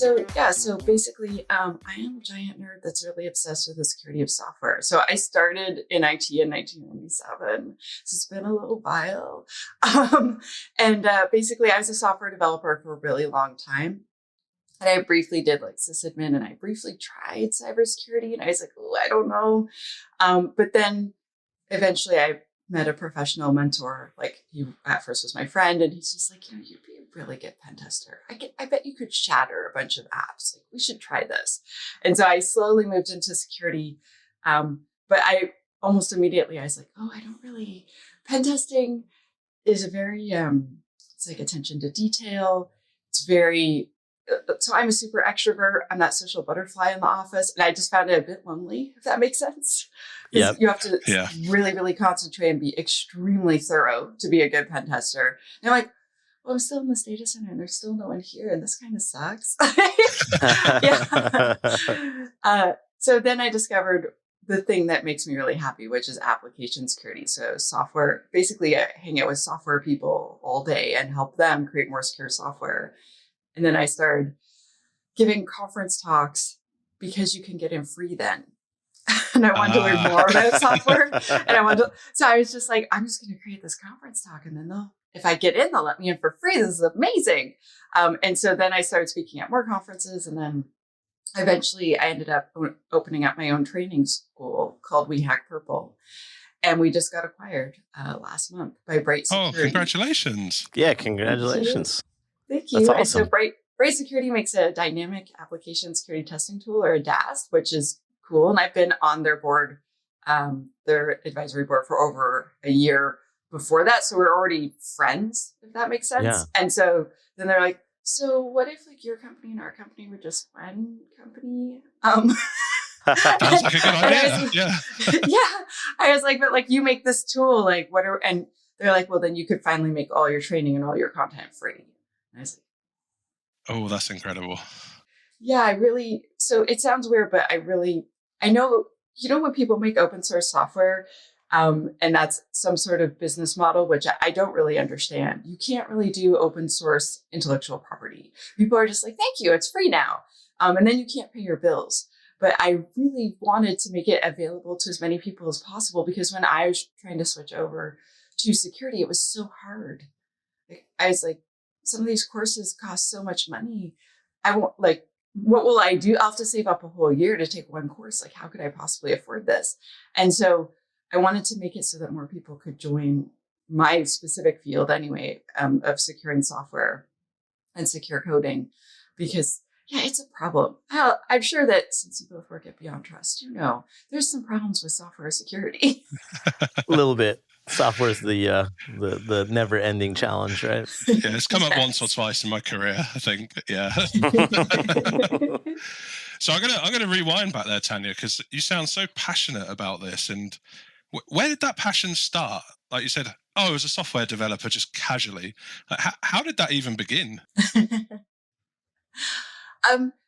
So basically, I am a giant nerd that's really obsessed with the security of software. So I started in IT in 1997. So it's been a little while. Basically, I was a software developer for a really long time. And I briefly did like sysadmin, and I briefly tried cybersecurity, and I was like, oh, I don't know. But then eventually I met a professional mentor. Like, he at first was my friend, and he's just like, you'd be a really good pen tester. I bet you could shatter a bunch of apps. Like, we should try this. And so I slowly moved into security. But I almost immediately, I was like, oh, I don't really, pen testing is a very, it's like attention to detail. It's very, so I'm a super extrovert. I'm that social butterfly in the office. And I just found it a bit lonely, if that makes sense. Yeah. You have to really, really concentrate and be extremely thorough to be a good pen tester. And I'm like, well, I'm still in this data center and there's still no one here. And this kind of sucks. So then I discovered the thing that makes me really happy, which is application security. So software, basically I hang out with software people all day and help them create more secure software. And then I started giving conference talks because you can get in free then. And I wanted to learn more about software. So I was just like, I'm just going to create this conference talk. And then if I get in, they'll let me in for free. This is amazing. And so then I started speaking at more conferences. And then eventually I ended up opening up my own training school called We Hack Purple. And we just got acquired last month by Bright Security. Oh, congratulations. Yeah, congratulations. Thank you. That's awesome. And so Bright Security makes a dynamic application security testing tool, or a DAST, which is cool. And I've been on their board, their advisory board, for over a year before that. So we're already friends, if that makes sense. Yeah. And so then they're like, so what if like your company and our company were just one company? Sounds like a good idea. I was like, but like, you make this tool, like and they're like, well, then you could finally make all your training and all your content free. And I was like, oh, that's incredible. Yeah, so it sounds weird, but I know, when people make open source software, and that's some sort of business model, which I don't really understand. You can't really do open source intellectual property. People are just like, thank you, it's free now. And then you can't pay your bills. But I really wanted to make it available to as many people as possible, because when I was trying to switch over to security, it was so hard. I was like, some of these courses cost so much money. I won't, like, what will I do? I'll have to save up a whole year to take one course. Like, how could I possibly afford this? And so I wanted to make it so that more people could join my specific field anyway, of securing software and secure coding, because it's a problem. I'm sure that since you both work at Beyond Trust, there's some problems with software security. A little bit. Software is the never-ending challenge, right? Yeah, it's come up once or twice in my career, I think. Yeah. So I'm gonna rewind back there, Tanya, because you sound so passionate about this. And where did that passion start? Like you said, I was a software developer, just casually. Like, how did that even begin?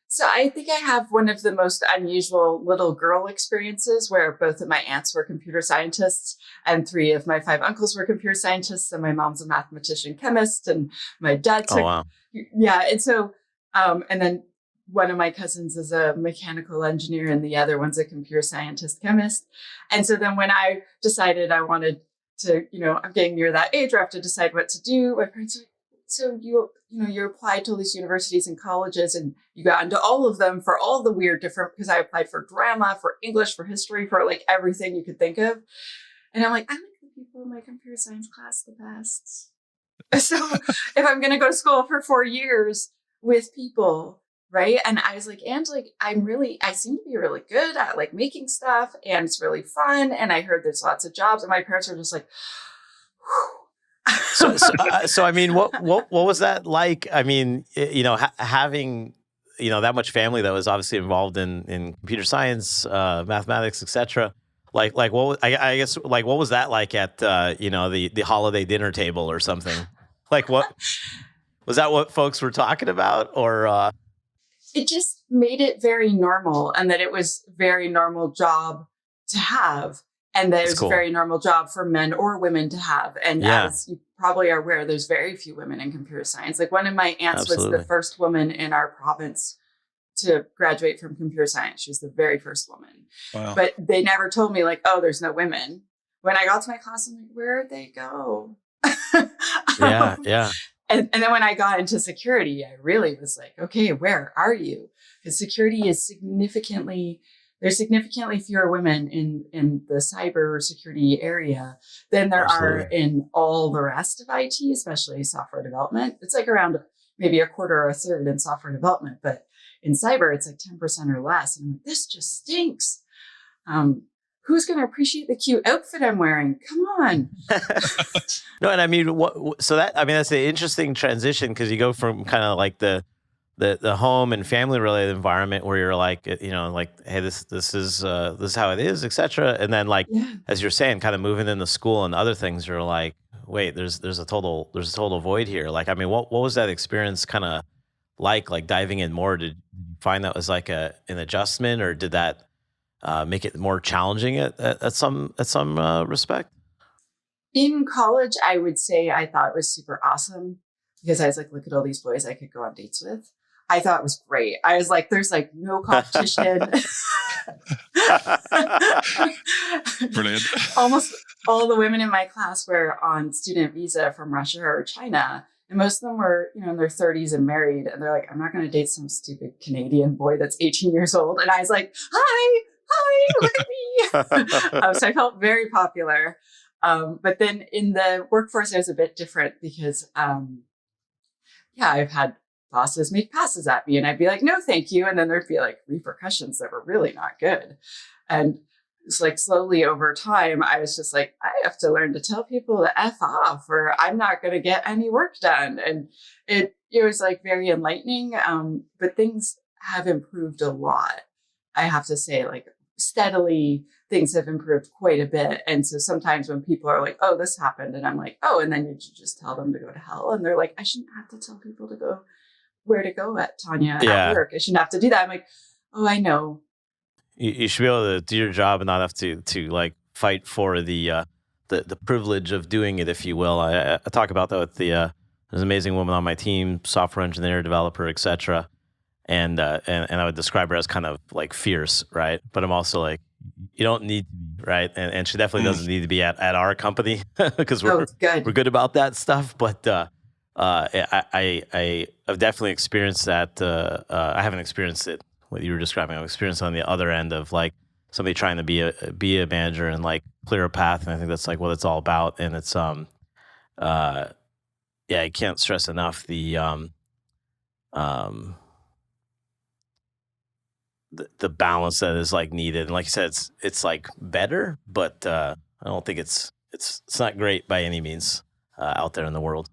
So I think I have one of the most unusual little girl experiences, where both of my aunts were computer scientists and 3 of my 5 uncles were computer scientists, and my mom's a mathematician chemist, and my dad took, and so, and then one of my cousins is a mechanical engineer and the other one's a computer scientist chemist. And so then when I decided I wanted to, I'm getting near that age where I have to decide what to do, my parents were like, so you applied to all these universities and colleges and you got into all of them for all the weird different, because I applied for drama, for English, for history, for like everything you could think of. And I'm like, I like the people in my computer science class the best. So if I'm going to go to school for 4 years with people, right? And I was like, and like, I seem to be really good at like making stuff, and it's really fun. And I heard there's lots of jobs, and my parents were just like, whew. So I mean, what was that like? I mean, having that much family that was obviously involved in computer science, mathematics, etc. Like what I guess like what was that like at the holiday dinner table or something? Like, what was that? What folks were talking about, or? It just made it very normal, and that it was a very normal job to have. And that it was a very normal job for men or women to have. And as you probably are aware, there's very few women in computer science. Like, one of my aunts was the first woman in our province to graduate from computer science. She was the very first woman. Wow. But they never told me like, oh, there's no women. When I got to my class, I'm like, where'd they go? Yeah, yeah. And then when I got into security, I really was like, okay, where are you? Because security is there's significantly fewer women in the cybersecurity area than there are in all the rest of IT, especially software development. It's like around maybe a quarter or a third in software development, but in cyber, it's like 10% or less. And I'm like, this just stinks. Who's going to appreciate the cute outfit I'm wearing? Come on. No, and I mean, that's an interesting transition, because you go from kind of like the home and family related environment where you're like, like, hey, this is how it is, etc. And then like, as you're saying, kind of moving into school and other things, you're like, wait, there's a total void here. Like, I mean, what was that experience kind of like diving in more? Did you find that was like an adjustment, or did that make it more challenging at some respect? In college, I would say I thought it was super awesome, because I was like, look at all these boys I could go on dates with. I thought it was great. I was like, there's like no competition. Brilliant. Almost all the women in my class were on student visa from Russia or China. And most of them were, in their 30s and married. And they're like, I'm not going to date some stupid Canadian boy that's 18 years old. And I was like, hi, look at me. So I felt very popular. But then in the workforce, it was a bit different, because, I've had bosses make passes at me and I'd be like, no, thank you. And then there'd be like repercussions that were really not good. And it's like slowly over time, I was just like, I have to learn to tell people to F off, or I'm not going to get any work done. And it was like very enlightening. But things have improved a lot. I have to say, like, steadily, things have improved quite a bit. And so sometimes when people are like, oh, this happened, and I'm like, oh, and then you just tell them to go to hell. And they're like, I shouldn't have to tell people to go where to go at Tanya at work. I shouldn't have to do that. I'm like, oh, I know. You should be able to do your job and not have to like fight for the privilege of doing it, if you will. I talk about that with there's an amazing woman on my team, software engineer, developer, etc. And I would describe her as kind of like fierce, right? But I'm also like, you don't need to be, right? And she definitely doesn't need to be at our company, because we're good about that stuff. But I've definitely experienced that. I haven't experienced it, what you were describing. I've experienced on the other end of like somebody trying to be a manager and like clear a path. And I think that's like what it's all about. And it's I can't stress enough the balance that is like needed. And like you said, it's like better, but I don't think it's not great by any means out there in the world.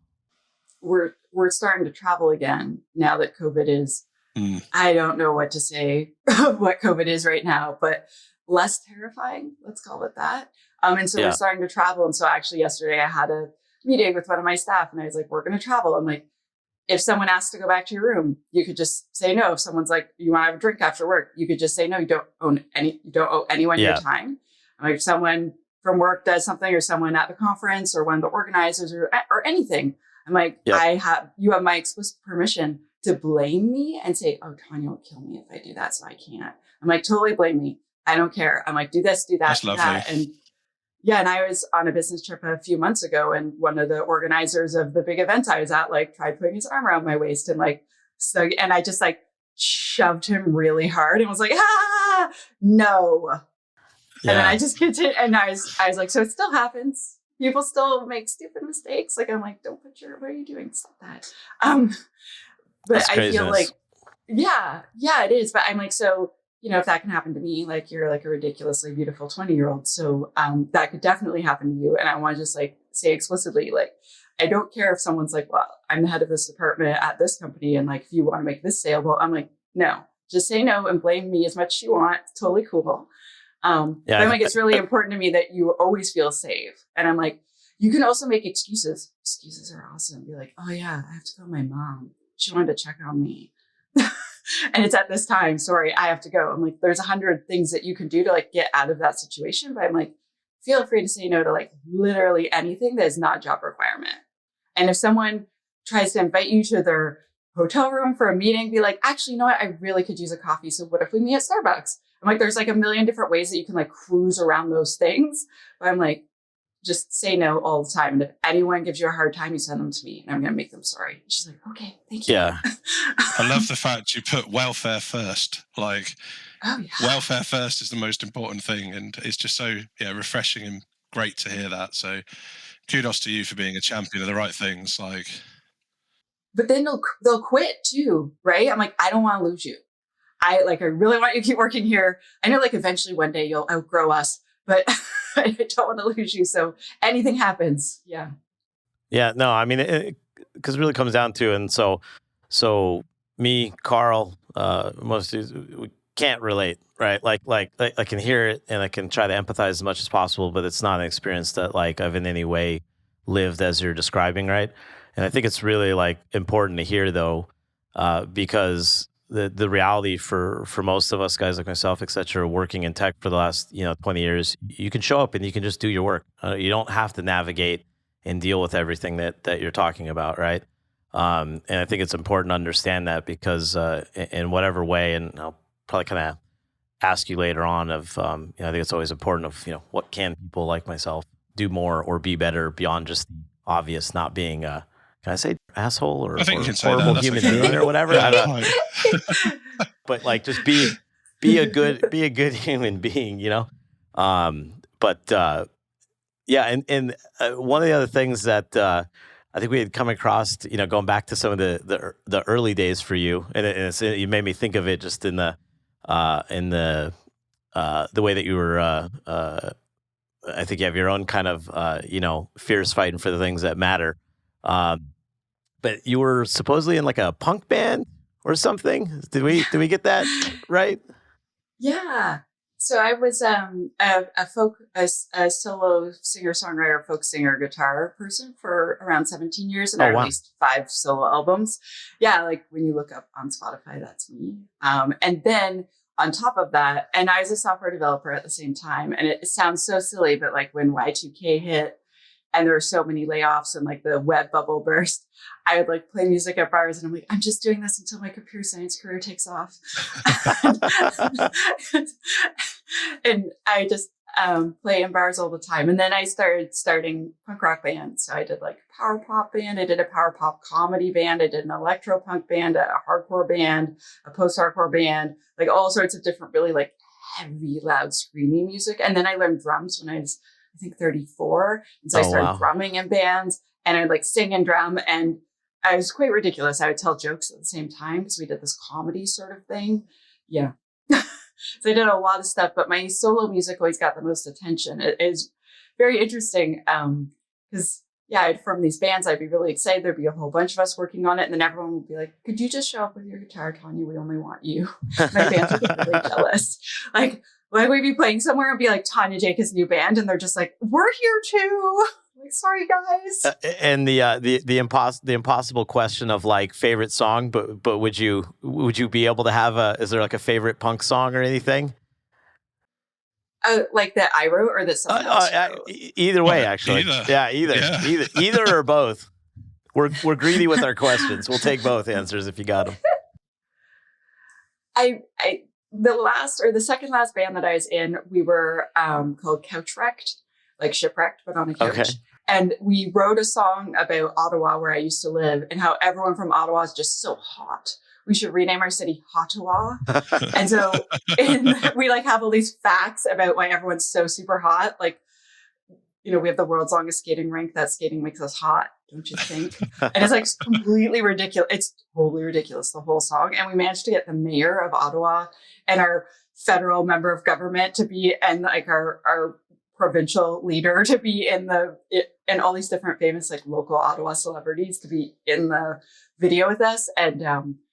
We're starting to travel again now that COVID is. I don't know what to say what COVID is right now, but less terrifying, let's call it that. And so we're starting to travel. And so actually yesterday I had a meeting with one of my staff, and I was like, we're going to travel. I'm like, if someone asks to go back to your room, you could just say no. If someone's like, you want to have a drink after work, you could just say no. You don't owe anyone your time. I'm like, if someone from work does something, or someone at the conference, or one of the organizers, or anything, I'm like, you have my explicit permission to blame me and say, oh, Tanya will kill me if I do that, so I can't. I'm like, totally blame me. I don't care. I'm like, do this, do that, That's do lovely. that. And I was on a business trip a few months ago, and one of the organizers of the big event I was at, like, tried putting his arm around my waist and like, so, and I just like shoved him really hard and was like, no. And then I just continued, and I was like, so it still happens. People still make stupid mistakes. Like, I'm like, don't put what are you doing? Stop that. But I feel like, it is. But I'm like, so, if that can happen to me, like, you're like a ridiculously beautiful 20-year-old. So that could definitely happen to you. And I want to just like say explicitly, like, I don't care if someone's like, well, I'm the head of this department at this company, and like, if you want to make this saleable, I'm like, no, just say no and blame me as much as you want. It's totally cool. But I'm like, it's really important to me that you always feel safe. And I'm like, you can also make excuses. Excuses are awesome. Be like, oh yeah, I have to call my mom. She wanted to check on me. And it's at this time, sorry, I have to go. I'm like, there's 100 things that you can do to like get out of that situation. But I'm like, feel free to say no to like literally anything that is not a job requirement. And if someone tries to invite you to their hotel room for a meeting, be like, actually, you know what? I really could use a coffee. So what if we meet at Starbucks? I'm like, there's like a million different ways that you can like cruise around those things. But I'm like, just say no all the time. And if anyone gives you a hard time, you send them to me and I'm going to make them sorry. And she's like, okay, thank you. Yeah. I love the fact you put welfare first. Like, welfare first is the most important thing. And it's just so refreshing and great to hear that. So kudos to you for being a champion of the right things. Like, but then they'll quit too, right? I'm like, I don't want to lose you. I really want you to keep working here. I know like eventually one day you'll outgrow us, but I don't want to lose you. So anything happens. Yeah. Yeah. No, I mean, because it really comes down to, and so me, Karl, most of we can't relate, right? Like I can hear it and I can try to empathize as much as possible, but it's not an experience that like I've in any way lived as you're describing, right? And I think it's really like important to hear though, because the reality for most of us guys like myself, et cetera, working in tech for the last 20 years, you can show up and you can just do your work. You don't have to navigate and deal with everything that you're talking about, right? And I think it's important to understand that because in whatever way, and I'll probably kind of ask you later on of, I think it's always important of, what can people like myself do more or be better beyond just the obvious not being can I say asshole or horrible human being or whatever? I don't know. But like just be a good human being, But yeah, and one of the other things that I think we had come across, going back to some of the early days for you, and you made me think of it just in the way that you were. I think you have your own kind of fierce fighting for the things that matter. But you were supposedly in like a punk band or something. Did we get that right? Yeah. So I was a solo singer-songwriter, folk singer, guitar person for around 17 years, and I released 5 solo albums. Yeah, like when you look up on Spotify, that's me. And then on top of that, and I was a software developer at the same time, and it sounds so silly, but like when Y2K hit, and there were so many layoffs and like the web bubble burst, I would like play music at bars and I'm like, I'm just doing this until my computer science career takes off. And I just play in bars all the time. And then I starting punk rock bands. So I did like a power pop band. I did a power pop comedy band. I did an electro punk band, a hardcore band, a post-hardcore band, like all sorts of different really like heavy, loud, screamy music. And then I learned drums when I was, I think 34. And so I started drumming in bands and I'd like sing and drum. And I was quite ridiculous. I would tell jokes at the same time because we did this comedy sort of thing. Yeah. So I did a lot of stuff, but my solo music always got the most attention. It is very interesting because, I'd form these bands. I'd be really excited. There'd be a whole bunch of us working on it. And then everyone would be like, could you just show up with your guitar, Tanya? We only want you. My bands would get really jealous. Like we'd be playing somewhere and be like, Tanya Janca's new band. And they're just like, we're here too. Like, sorry, guys. And the impossible question of like favorite song, but would you be able to have is there like a favorite punk song or anything? Like that I wrote or that someone else wrote? Either way, actually. Either. Either or both. We're greedy with our questions. We'll take both answers if you got them. The second last band that I was in, we were called Couch Wrecked, like shipwrecked, but on a couch. Okay. And we wrote a song about Ottawa, where I used to live, and how everyone from Ottawa is just so hot. We should rename our city Ottawa. And so we like have all these facts about why everyone's so super hot. Like, we have the world's longest skating rink. That skating makes us hot, don't you think? And it's like completely ridiculous. It's totally ridiculous, the whole song. And we managed to get the mayor of Ottawa and our federal member of government to be, and like our provincial leader to be and all these different famous like local Ottawa celebrities to be in the video with us. And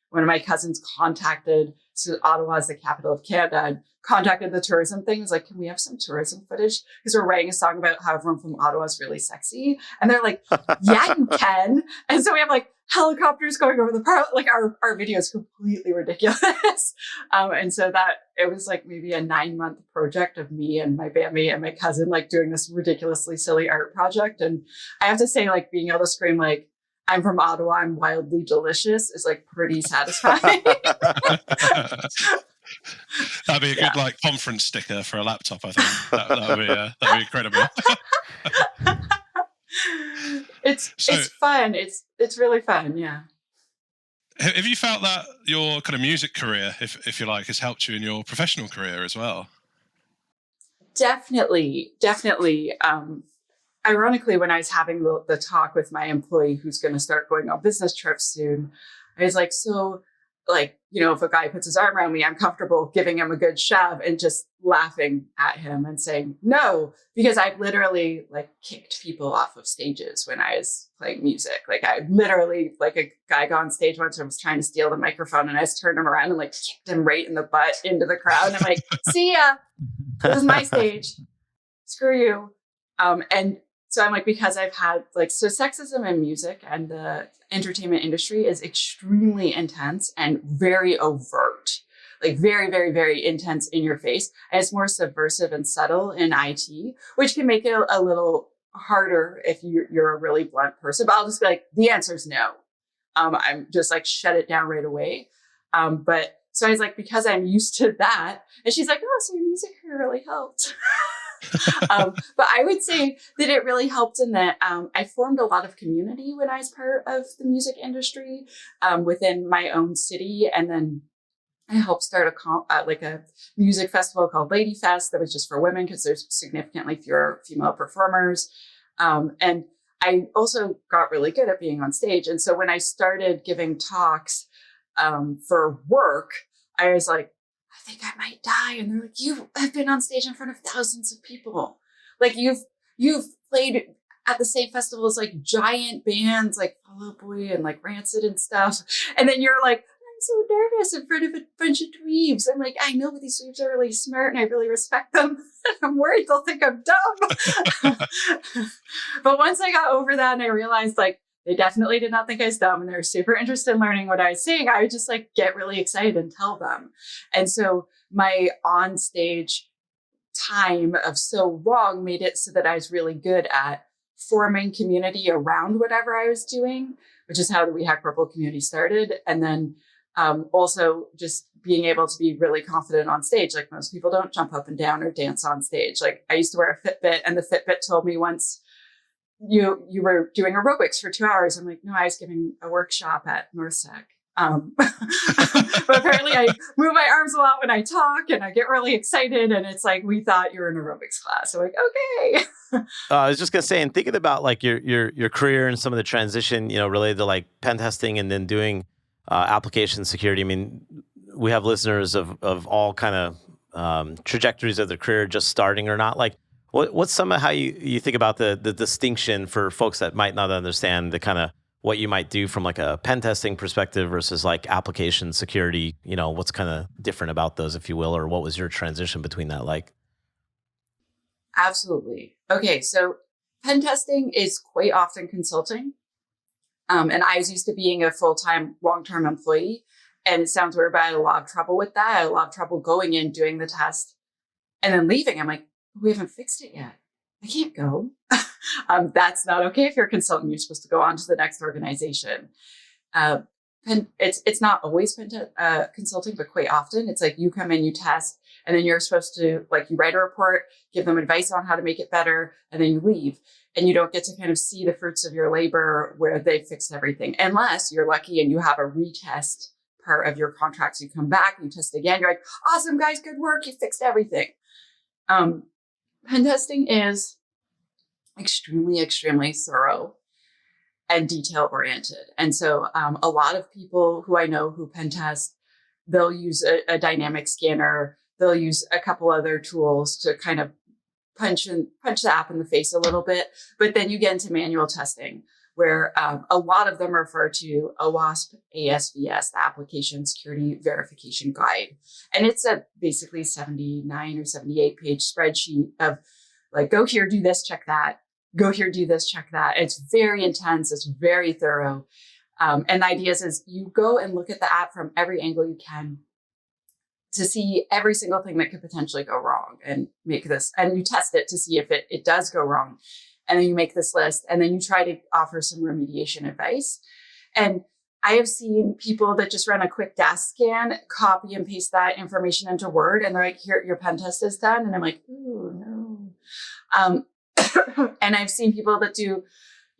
one of my cousins contacted, so Ottawa is the capital of Canada, and contacted the tourism thing. Was like, can we have some tourism footage? Because we're writing a song about how everyone from Ottawa is really sexy. And they're like, yeah, you can. And so we have like helicopters going over the park. Like our video is completely ridiculous. And so that it was like maybe a 9-month project of me and my bandmate and my cousin, like doing this ridiculously silly art project. And I have to say, like being able to scream, like, I'm from Ottawa, I'm wildly delicious is like pretty satisfying. That'd be a good like conference sticker for a laptop. I think that'd be incredible. It's fun. It's really fun. Yeah. Have you felt that your kind of music career, if you like, has helped you in your professional career as well? Definitely. Ironically, when I was having the talk with my employee who's going to start going on business trips soon, I was like, so like, you know, if a guy puts his arm around me, I'm comfortable giving him a good shove and just laughing at him and saying no, because I've literally like kicked people off of stages when I was playing music. Like I literally, like a guy got on stage once and was trying to steal the microphone and I just turned him around and like kicked him right in the butt into the crowd. And I'm like, see ya, this is my stage. Screw you. And so I'm like, because I've had like, so sexism in music and the entertainment industry is extremely intense and very overt, like very, very, very intense in your face. And it's more subversive and subtle in IT, which can make it a little harder if you're a really blunt person. But I'll just be like, the answer is no. I'm just like, shut it down right away. But so I was like, because I'm used to that. And she's like, oh, so your music career really helped. But I would say that it really helped in that I formed a lot of community when I was part of the music industry within my own city. And then I helped start a music festival called Lady Fest that was just for women because there's significantly fewer female performers. And I also got really good at being on stage. And so when I started giving talks for work, I was like, I think I might die. And they're like, you have been on stage in front of thousands of people. Like you've played at the same festival as like giant bands like Fall Out Boy and like Rancid and stuff. And then you're like, I'm so nervous in front of a bunch of dweebs. I'm like, I know, but these dweebs are really smart and I really respect them. I'm worried they'll think I'm dumb. But once I got over that and I realized like, they definitely did not think I was dumb and they were super interested in learning what I was saying, I would just like get really excited and tell them. And so my on stage time of so long made it so that I was really good at forming community around whatever I was doing, which is how the We Hack Purple community started. And then also just being able to be really confident on stage. Like most people don't jump up and down or dance on stage. Like I used to wear a Fitbit and the Fitbit told me once, you were doing aerobics for 2 hours. I'm like, no, I was giving a workshop at NorthSec. But apparently I move my arms a lot when I talk and I get really excited. And it's like, we thought you were in aerobics class. So like, okay. I was just gonna say, and thinking about like your career and some of the transition, you know, related to like pen testing and then doing application security. I mean, we have listeners of all kind of trajectories of their career, just starting or not. Like, what's some of how you think about the distinction for folks that might not understand the kind of what you might do from like a pen testing perspective versus like application security? You know, what's kind of different about those, if you will, or what was your transition between that like? Absolutely. Okay, so pen testing is quite often consulting. And I was used to being a full-time, long-term employee. And it sounds weird, but I had a lot of trouble with that. I had a lot of trouble going in, doing the test, and then leaving. I'm like, we haven't fixed it yet. I can't go. That's not okay if you're a consultant. You're supposed to go on to the next organization. It's not always consulting, but quite often it's like you come in, you test, and then you're supposed to like you write a report, give them advice on how to make it better, and then you leave. And you don't get to kind of see the fruits of your labor where they've fixed everything, unless you're lucky and you have a retest part of your contracts. You come back, you test again. You're like, awesome, guys, good work. You fixed everything. Pen testing is extremely, extremely thorough and detail oriented. And so a lot of people who I know who pen test, they'll use a dynamic scanner. They'll use a couple other tools to kind of punch the app in the face a little bit. But then you get into manual testing, where a lot of them refer to OWASP ASVS, the Application Security Verification Guide. And it's a basically 79 or 78 page spreadsheet of like, go here, do this, check that. Go here, do this, check that. It's very intense. It's very thorough. And the idea is you go and look at the app from every angle you can to see every single thing that could potentially go wrong and make this, and you test it to see if it does go wrong. And then you make this list and then you try to offer some remediation advice. And I have seen people that just run a quick desk scan, copy and paste that information into Word, and they're like, here, your pen test is done. And I'm like, ooh, no. And I've seen people that do,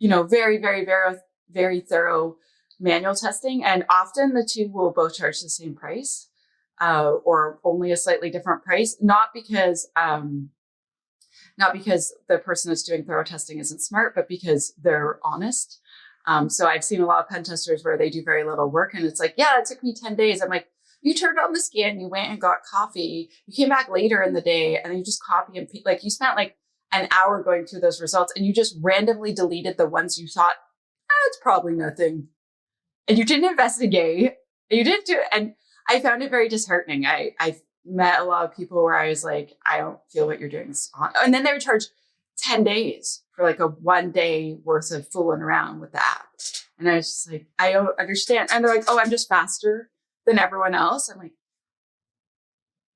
very, very, very, very thorough manual testing. And often the two will both charge the same price, or only a slightly different price, not because the person that's doing thorough testing isn't smart, but because they're honest. So I've seen a lot of pen testers where they do very little work and it's like, yeah, it took me 10 days. I'm like, you turned on the scan, you went and got coffee, you came back later in the day and then you just copy and like you spent like an hour going through those results and you just randomly deleted the ones you thought, it's probably nothing. And you didn't investigate and you didn't do it. And I found it very disheartening. I met a lot of people where I was like, I don't feel what you're doing is on. And then they would charge 10 days for like a 1 day worth of fooling around with the app. And I was just like, I don't understand. And they're like, oh, I'm just faster than everyone else. I'm like,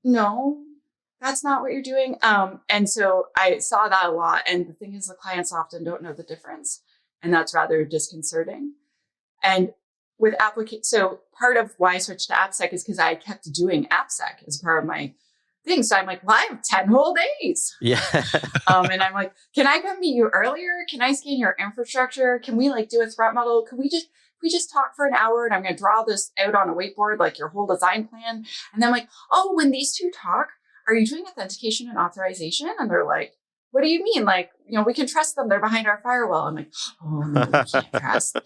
no, that's not what you're doing. And so I saw that a lot. And the thing is, the clients often don't know the difference. And that's rather disconcerting. And with so part of why I switched to AppSec is because I kept doing AppSec as part of my thing. So I'm like, well, I have 10 whole days. Yeah. And I'm like, can I come meet you earlier? Can I scan your infrastructure? Can we like do a threat model? Can we just talk for an hour and I'm going to draw this out on a whiteboard, like your whole design plan? And then I'm like, oh, when these two talk, are you doing authentication and authorization? And they're like, what do you mean? Like, we can trust them. They're behind our firewall. I'm like, oh, no, we can't trust.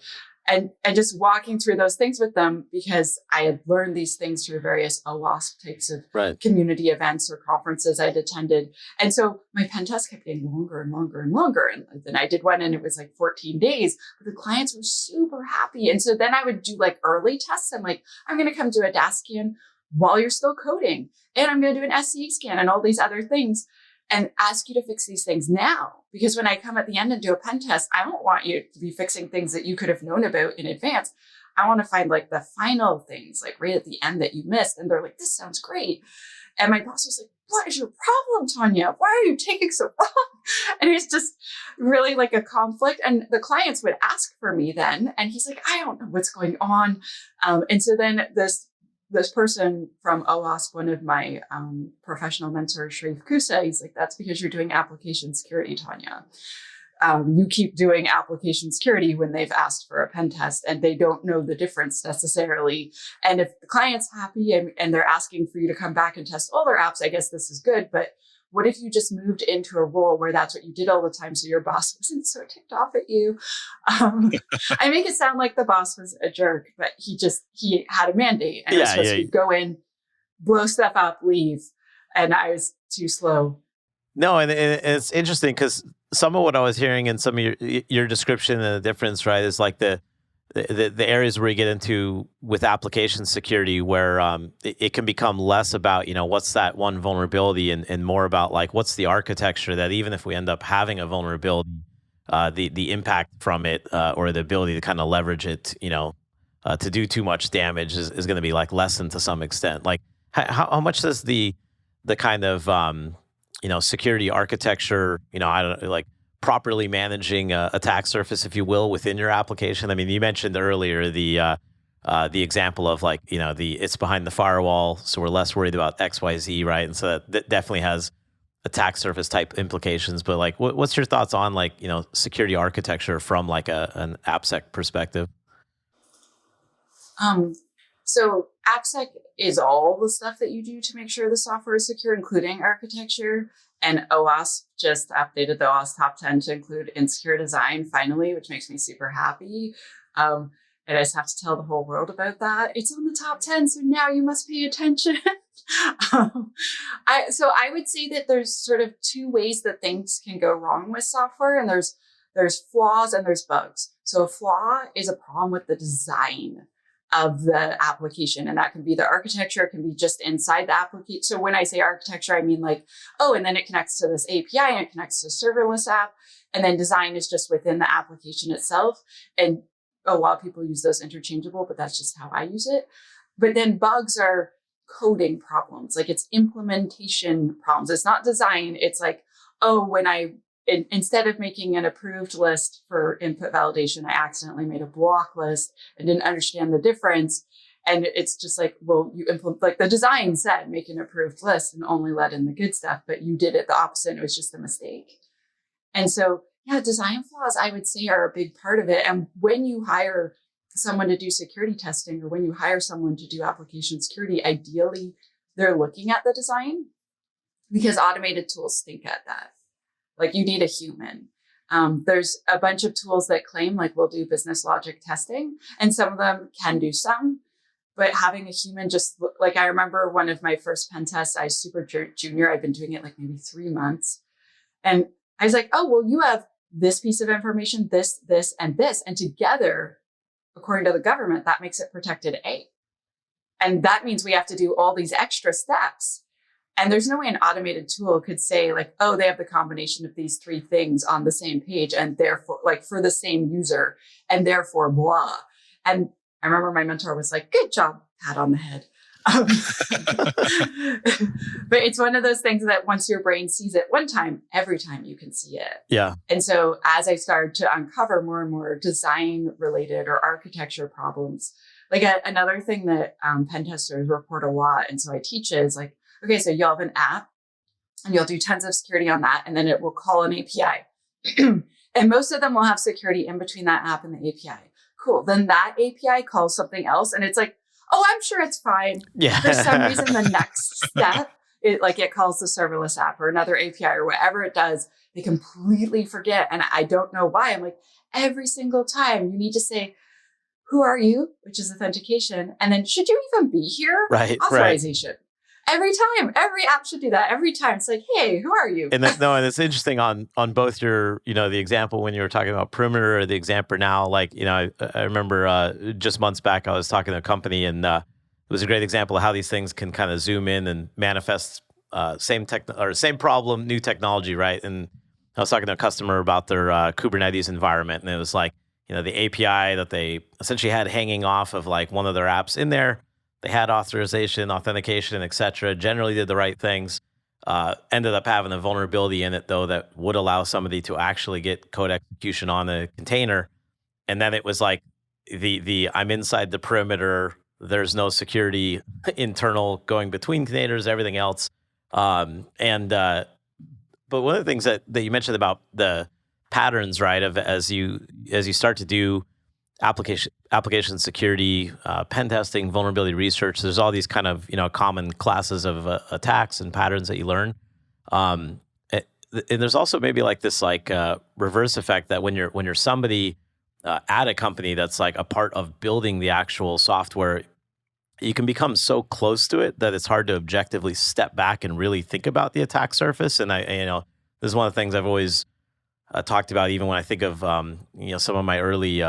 And just walking through those things with them because I had learned these things through various OWASP types of community events or conferences I'd attended. And so my pen test kept getting longer and longer and longer. And then I did one and it was like 14 days, but the clients were super happy. And so then I would do like early tests. I'm like, I'm going to come do a desk scan while you're still coding. And I'm going to do an SCE scan and all these other things. And ask you to fix these things now. Because when I come at the end and do a pen test, I don't want you to be fixing things that you could have known about in advance. I want to find like the final things, like right at the end that you missed. And they're like, this sounds great. And my boss was like, what is your problem, Tanya? Why are you taking so long? And it's just really like a conflict. And the clients would ask for me then. And he's like, I don't know what's going on. And so then this person from OWASP, one of my professional mentors, Sharif Kusa, he's like, that's because you're doing application security, Tanya. You keep doing application security when they've asked for a pen test and they don't know the difference necessarily. And if the client's happy and they're asking for you to come back and test all their apps, I guess this is good. But what if you just moved into a role where that's what you did all the time so your boss wasn't so ticked off at you? I make it sound like the boss was a jerk, but he had a mandate and was supposed to go in, blow stuff up, leave. And I was too slow. No, and it's interesting because some of what I was hearing in some of your description and the difference, right, is like the areas where you get into with application security where it can become less about, what's that one vulnerability and more about like, what's the architecture that even if we end up having a vulnerability, the impact from it or the ability to kind of leverage it, to do too much damage is going to be like lessened to some extent. Like how much does the kind of, security architecture, I don't know, like properly managing a attack surface, if you will, within your application? I mean, you mentioned earlier the example of like, it's behind the firewall, so we're less worried about XYZ, right? And so that definitely has attack surface type implications. But like, what's your thoughts on like, security architecture from like an AppSec perspective? So AppSec is all the stuff that you do to make sure the software is secure, including architecture. And OWASP just updated the OWASP top 10 to include insecure design finally, which makes me super happy. And I just have to tell the whole world about that. It's on the top 10, so now you must pay attention. So I would say that there's sort of two ways that things can go wrong with software, and there's flaws and there's bugs. So a flaw is a problem with the design of the application. And that can be the architecture, it can be just inside the application. So when I say architecture, I mean like, oh, and then it connects to this API and it connects to a serverless app. And then design is just within the application itself. And a lot of people use those interchangeable, but that's just how I use it. But then bugs are coding problems. Like it's implementation problems. It's not design. It's like, oh, when I instead of making an approved list for input validation, I accidentally made a block list and didn't understand the difference. And it's just like, well, you implement, like the design said, make an approved list and only let in the good stuff, but you did it the opposite. And it was just a mistake. And so, yeah, design flaws, I would say, are a big part of it. And when you hire someone to do security testing, or when you hire someone to do application security, ideally they're looking at the design, because automated tools stink at that. Like, you need a human. There's a bunch of tools that claim like we'll do business logic testing, and some of them can do some. But having a human, just like, I remember one of my first pen tests, I was super junior. I'd been doing it like maybe 3 months. And I was like, oh, well, you have this piece of information, this, and this. And together, according to the government, that makes it protected A. And that means we have to do all these extra steps. And there's no way an automated tool could say like, oh, they have the combination of these 3 things on the same page, and therefore, like, for the same user, and therefore blah. And I remember my mentor was like, good job, pat on the head. But it's one of those things that once your brain sees it one time, every time you can see it. Yeah. And so as I started to uncover more and more design related or architecture problems, like another thing that pen testers report a lot, and so I teach is like, okay, so you'll have an app and you'll do tons of security on that, and then it will call an API. And most of them will have security in between that app and the API. Cool. Then that API calls something else, and it's like, oh, I'm sure it's fine. Yeah. For some reason, the next step, it calls the serverless app or another API or whatever it does, they completely forget. And I don't know why. I'm like, every single time you need to say, who are you? Which is authentication. And then, should you even be here? Right. Authorization. Right. Every time, every app should do that. Every time it's like, hey, who are you? And it's interesting on both your, the example when you were talking about perimeter, or the example now, like, I remember just months back, I was talking to a company, and it was a great example of how these things can kind of zoom in and manifest same problem, new technology, right? And I was talking to a customer about their Kubernetes environment, and it was like, the API that they essentially had hanging off of like one of their apps in there. They had authorization, authentication, et cetera, generally did the right things, ended up having a vulnerability in it, though, that would allow somebody to actually get code execution on a container. And then it was like the I'm inside the perimeter, there's no security internal going between containers, everything else. But one of the things that you mentioned about the patterns, right, of as you start to do application security, pen testing, vulnerability research, there's all these kind of, common classes of attacks and patterns that you learn. And there's also maybe like this reverse effect that when you're somebody at a company that's like a part of building the actual software, you can become so close to it that it's hard to objectively step back and really think about the attack surface. And this is one of the things I've always talked about, even when I think of some of my early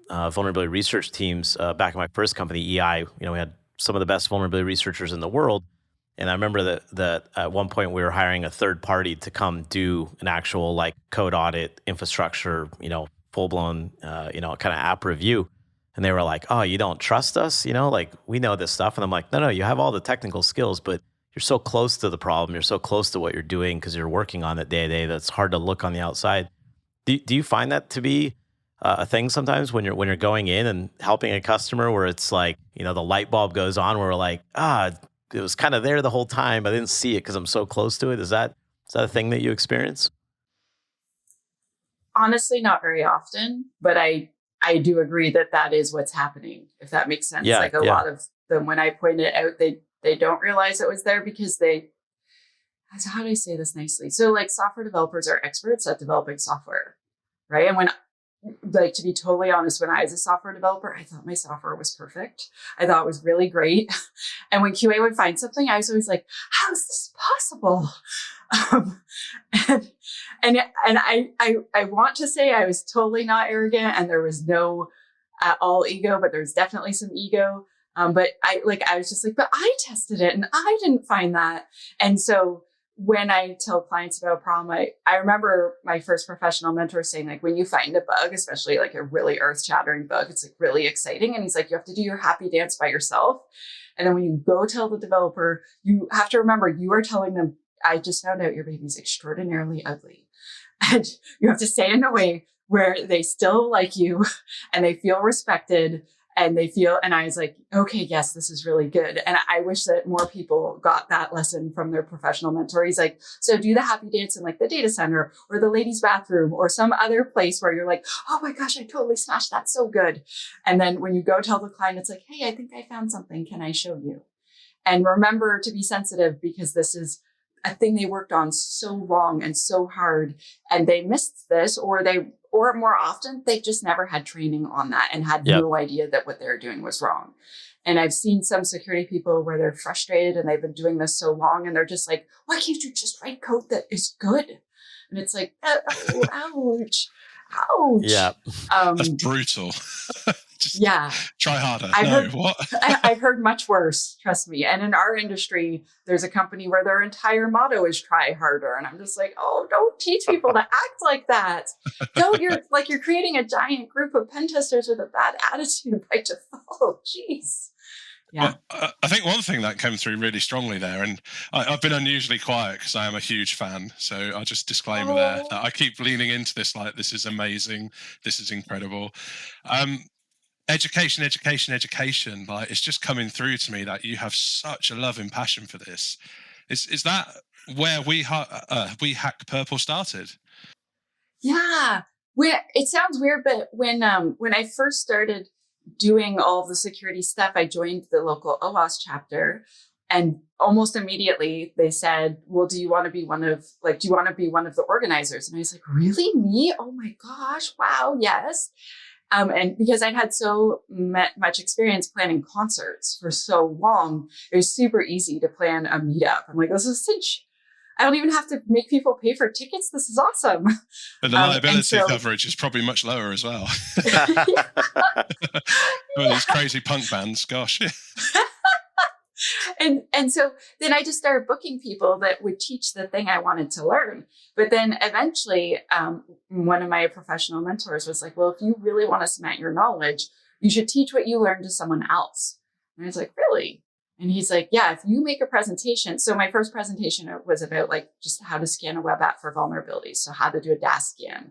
vulnerability research teams back in my first company, EI. We had some of the best vulnerability researchers in the world, and I remember that at one point we were hiring a third party to come do an actual like code audit, infrastructure, full blown, kind of app review, and they were like, "Oh, you don't trust us? Like we know this stuff." And I'm like, "No, you have all the technical skills, but you're so close to the problem, you're so close to what you're doing because you're working on it day to day. That's hard to look on the outside." Do you find that to be a thing sometimes when you're going in and helping a customer, where it's like, the light bulb goes on, where we're like, it was kind of there the whole time, I didn't see it because I'm so close to it. Is that a thing that you experience? Honestly, not very often, but I do agree that is what's happening, if that makes sense. Yeah, like a lot of them, when I point it out, they don't realize it was there because so how do I say this nicely? So like software developers are experts at developing software, right? And when, like, to be totally honest, when I was a software developer, I thought my software was perfect. I thought it was really great. And when QA would find something, I was always like, how is this possible? And I want to say I was totally not arrogant and there was no at all ego, but there's definitely some ego. But I was just like, but I tested it and I didn't find that. And so when I tell clients about a problem, I remember my first professional mentor saying, like, when you find a bug, especially like a really earth-shattering bug, it's like really exciting. And he's like, you have to do your happy dance by yourself. And then when you go tell the developer, you have to remember you are telling them, I just found out your baby's extraordinarily ugly. and you have to say it in a way where they still like you and they feel respected and they feel, and I was like, okay, yes, this is really good. And I wish that more people got that lesson from their professional mentor. He's like, so do the happy dance in like the data center or the ladies' bathroom or some other place where you're like, oh my gosh, I totally smashed that. So good. And then when you go tell the client, it's like, hey, I think I found something. Can I show you? And remember to be sensitive, because this is a thing they worked on so long and so hard, and they missed this, or more often, they just never had training on that and had no idea that what they were doing was wrong. And I've seen some security people where they're frustrated and they've been doing this so long and they're just like, why can't you just write code that is good? And it's like, oh, ouch. Yeah. That's brutal. Just try harder. I've heard much worse, trust me. And in our industry, there's a company where their entire motto is try harder. And I'm just like, oh, don't teach people to act like that. You're creating a giant group of pen testers with a bad attitude by default. Jeez. Yeah. Well, I think one thing that came through really strongly there, and I've been unusually quiet because I am a huge fan. So I'll just disclaimer there that I keep leaning into this like, this is amazing. This is incredible. Education. Like, it's just coming through to me that you have such a love and passion for this. Is that where We Hack Purple started? Yeah. It sounds weird, but when I first started doing all the security stuff, I joined the local OWASP chapter, and almost immediately they said, well, do you want to be one of the organizers? And I was like, really, me? Oh my gosh. Wow. Yes. And because I'd had so much experience planning concerts for so long, it was super easy to plan a meetup. I'm like, this is cinch. I don't even have to make people pay for tickets. This is awesome. And the liability coverage is probably much lower as well. These crazy punk bands, gosh. And so then I just started booking people that would teach the thing I wanted to learn. But then eventually, one of my professional mentors was like, well, if you really want to cement your knowledge, you should teach what you learned to someone else. And I was like, really? And he's like, yeah, if you make a presentation. So my first presentation was about like just how to scan a web app for vulnerabilities. So how to do a DAS scan.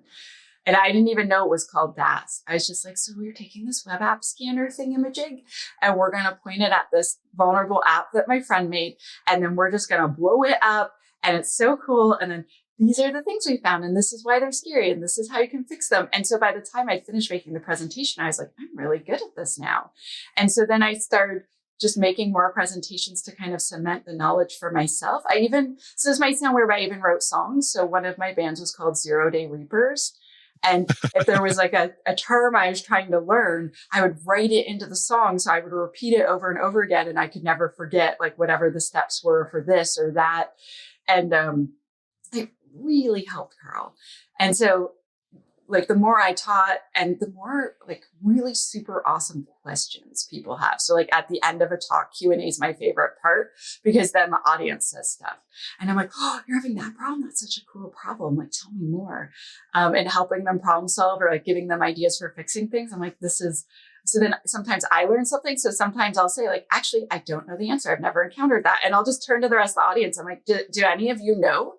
And I didn't even know it was called DAS. I was just like, so we're taking this web app scanner thingamajig and we're going to point it at this vulnerable app that my friend made. And then we're just going to blow it up. And it's so cool. And then these are the things we found. And this is why they're scary. And this is how you can fix them. And so by the time I finished making the presentation, I was like, I'm really good at this now. And so then I started just making more presentations to kind of cement the knowledge for myself. So this might sound weird, but I even wrote songs. So one of my bands was called 0 Day Reapers. And if there was like a term I was trying to learn, I would write it into the song. So I would repeat it over and over again. And I could never forget like whatever the steps were for this or that. And it really helped Karl. And so like the more I taught and the more like really super awesome questions people have. So like at the end of a talk, Q&A is my favorite part because then the audience says stuff. And I'm like, oh, you're having that problem? That's such a cool problem. Like, tell me more. And helping them problem solve or like giving them ideas for fixing things. I'm like, so then sometimes I learn something. So sometimes I'll say like, actually, I don't know the answer. I've never encountered that. And I'll just turn to the rest of the audience. I'm like, do any of you know?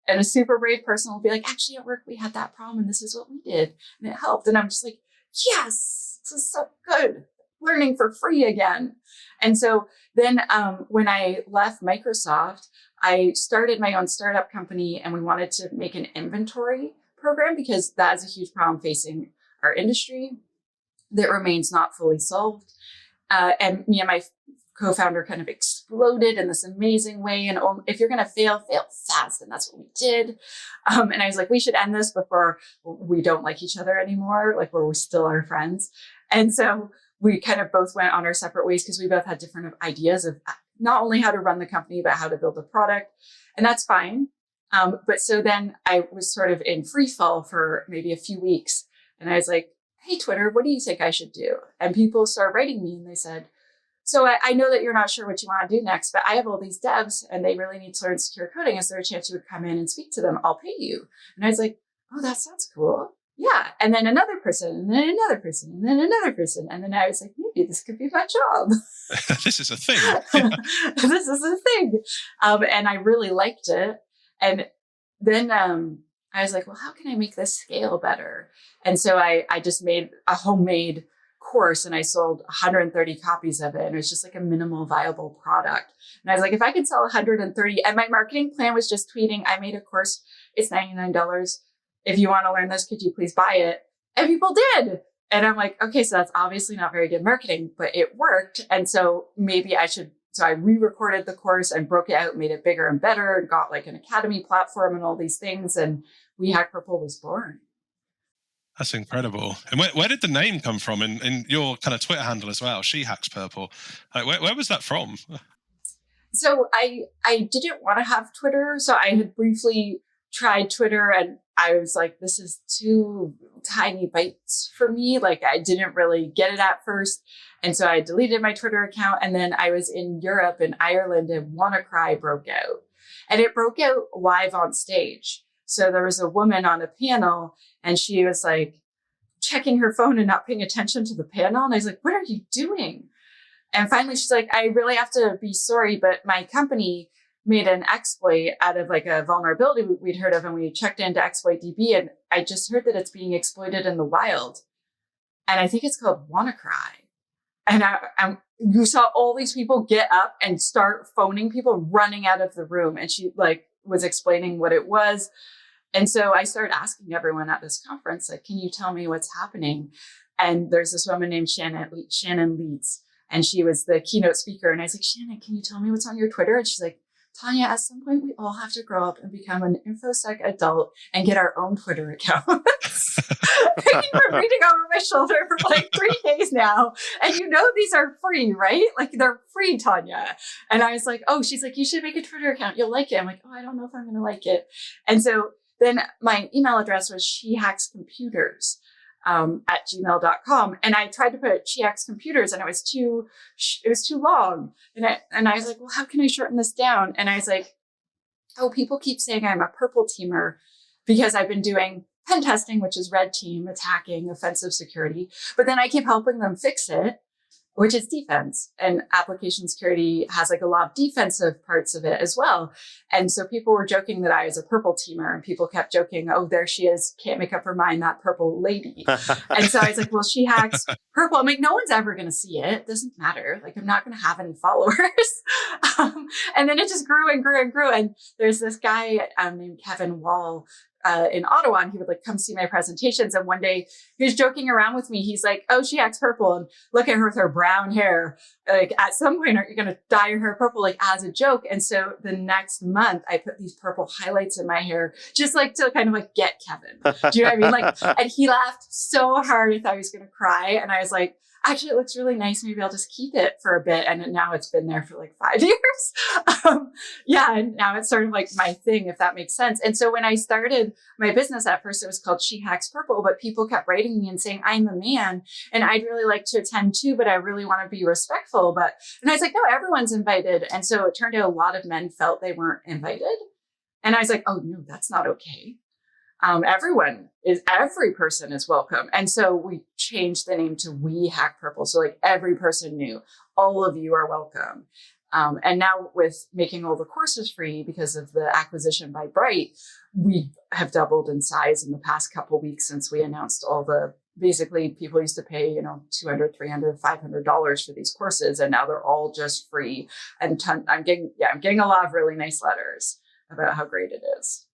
And a super brave person will be like, actually at work, we had that problem and this is what we did. And it helped. And I'm just like, yes, this is so good. Learning for free again. And so then when I left Microsoft, I started my own startup company and we wanted to make an inventory program because that is a huge problem facing our industry that remains not fully solved. And me and my co-founder kind of exploded in this amazing way. And if you're going to fail fast. And that's what we did. And I was like, we should end this before we don't like each other anymore, like where we still are friends. And so we kind of both went on our separate ways because we both had different ideas of not only how to run the company, but how to build a product. And that's fine. But so then I was sort of in free fall for maybe a few weeks. And I was like, hey, Twitter, what do you think I should do? And people started writing me and they said, so I know that you're not sure what you want to do next, but I have all these devs and they really need to learn secure coding. Is there a chance you would come in and speak to them? I'll pay you. And I was like, oh, that sounds cool. Yeah. And then another person, and then another person, and then another person. And then I was like, maybe this could be my job. This is a thing. This is a thing. And I really liked it. And then I was like, well, how can I make this scale better? And so I just made a homemade course and I sold 130 copies of it. And it was just like a minimal viable product. And I was like, if I can sell 130, and my marketing plan was just tweeting, I made a course, it's $99. If you want to learn this, could you please buy it? And people did. And I'm like, okay, so that's obviously not very good marketing, but it worked. And so maybe I should. So I re-recorded the course and broke it out, made it bigger and better, and got like an academy platform and all these things. And We Hack Purple was born. That's incredible. And where did the name come from in your kind of Twitter handle as well? She Hacks Purple. Like, where was that from? So I didn't want to have Twitter. So I had briefly tried Twitter and I was like, this is too tiny bites for me. Like I didn't really get it at first. And so I deleted my Twitter account. And then I was in Europe and Ireland and WannaCry broke out. And it broke out live on stage. So there was a woman on a panel and she was like checking her phone and not paying attention to the panel. And I was like, what are you doing? And finally, she's like, I really have to be sorry, but my company made an exploit out of like a vulnerability we'd heard of, and we checked into Exploit DB, and I just heard that it's being exploited in the wild. And I think it's called WannaCry. And you saw all these people get up and start phoning people running out of the room. And she like was explaining what it was. And so I started asking everyone at this conference, like, can you tell me what's happening? And there's this woman named Shannon Leeds, and she was the keynote speaker. And I was like, Shannon, can you tell me what's on your Twitter? And she's like, Tanya, at some point, we all have to grow up and become an InfoSec adult and get our own Twitter accounts. You've been reading over my shoulder for like 3 days now. And you know these are free, right? Like they're free, Tanya. And I was like, oh, she's like, you should make a Twitter account. You'll like it. I'm like, oh, I don't know if I'm going to like it. And so then my email address was shehackscomputers at gmail.com. And I tried to put She Hacks Computers and it was too long. And I was like, well, how can I shorten this down? And I was like, oh, people keep saying I'm a purple teamer because I've been doing pen testing, which is red team, attacking, offensive security. But then I keep helping them fix it, which is defense. And application security has like a lot of defensive parts of it as well. And so people were joking that I was a purple teamer, and people kept joking, oh, there she is, can't make up her mind, that purple lady. And so I was like, well, She Hacks Purple. I'm like, no one's ever going to see it. It doesn't matter. Like, I'm not going to have any followers. And then it just grew and grew and grew. And there's this guy named Kevin Wall in Ottawa, and he would like come see my presentations. And one day he was joking around with me. He's like, oh, She Hacks Purple, and look at her with her brown hair. Like at some point, aren't you going to dye your hair purple, like as a joke? And so the next month I put these purple highlights in my hair, just like to kind of like get Kevin. Do you know what I mean? Like, and he laughed so hard. I thought he was going to cry. And I was like, actually, it looks really nice. Maybe I'll just keep it for a bit. And now it's been there for like 5 years. Yeah. And now it's sort of like my thing, if that makes sense. And so when I started my business, at first it was called She Hacks Purple, but people kept writing me and saying, I'm a man and I'd really like to attend too, but I really want to be respectful. And I was like, no, everyone's invited. And so it turned out a lot of men felt they weren't invited. And I was like, oh no, that's not okay. Every person is welcome. And so we changed the name to We Hack Purple. So like every person knew, all of you are welcome. And now with making all the courses free because of the acquisition by Bright, we have doubled in size in the past couple of weeks since we announced all the, basically people used to pay, $200, $300, $500 for these courses. And now they're all just free. And I'm getting a lot of really nice letters about how great it is.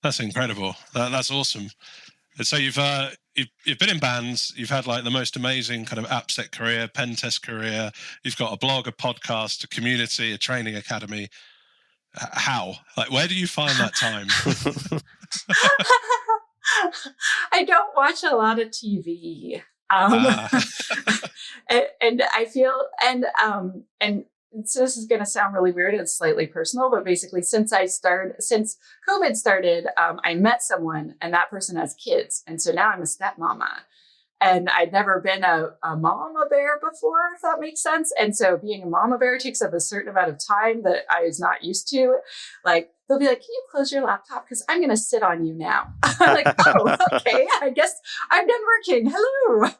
That's incredible. That's awesome. And so you've been in bands. You've had like the most amazing kind of AppSec career, pen test career. You've got a blog, a podcast, a community, a training academy. How? Like, where do you find that time? I don't watch a lot of TV. And I feel, and so this is going to sound really weird and slightly personal, but basically since COVID started, I met someone and that person has kids. And so now I'm a stepmama, and I'd never been a mama bear before, if that makes sense. And so being a mama bear takes up a certain amount of time that I was not used to. Like, they'll be like, can you close your laptop? Because I'm going to sit on you now. I'm like, oh, okay. I guess I'm done working. Hello.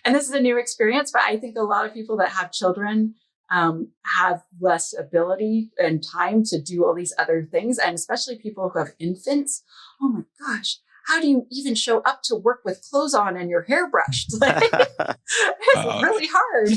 And this is a new experience, but I think a lot of people that have children have less ability and time to do all these other things. And especially people who have infants. oh my gosh, how do you even show up to work with clothes on and your hair brushed? Like, it's really hard.